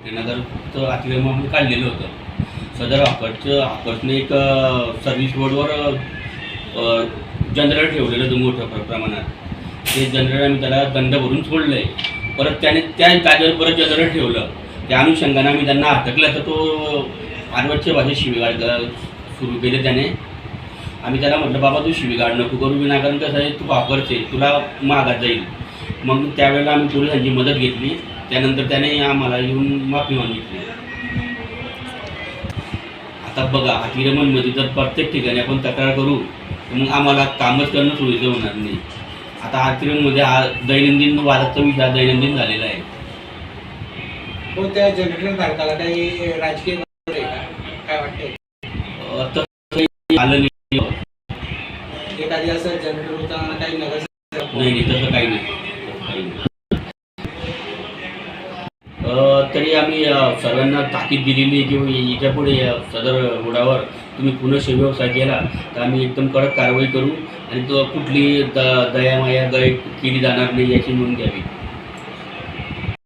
नगरचं अतिक्रमण आम्ही काढलेलं होतं. सदर हॉकर्सने एक सर्व्हिस रोडवर जनरेटर ठेवलेलं होतं मोठ्या प्रमाणात. ते जनरेटर आम्ही त्याला दंड भरून सोडलं आहे. परत त्याने त्या जागेवर परत जनरेटर ठेवलं. त्या अनुषंगाने आम्ही त्यांना अटकलं, तर तो आरवटच्या भाषेत शिवीगाळ सुरू केले त्याने. आम्ही त्याला म्हटलं, बाबा तू शिवीगाळ नको करू, विनाकारण कसं आहे, तू हॉकरचे, तुला मागात जाईल. मग त्यावेळेला आम्ही पोलिसांची मदत घेतली. त्यानंतर त्याने आम्हाला येऊन माफी मागितली. आता बघा, अतिक्रमणमध्ये जर प्रत्येक ठिकाणी आपण तक्रार करू तर मग आम्हाला कामच करणं सोयीचं होणार नाही. आता अतिक्रमणमध्ये हा दैनंदिन वादाचा विषय दैनंदिन झालेला आहे. हो, त्या जनरेटर धारकाला काही राजकीय काय वाटतंय? तर काही आलं नाही. एखादी असं जनरेटर होताना काही नगरसेवक नाही, तसं काही नाही. तरी आम्ही सर्वांना ताकीद दिलेली की याच्या पुढे सदर रोडावर तुम्ही पुन्हा व्यवसाय केला तर आम्ही एकदम कडक कारवाई करू आणि तो कुठली दयामाया केली जाणार नाही याची नोंद घ्यावी.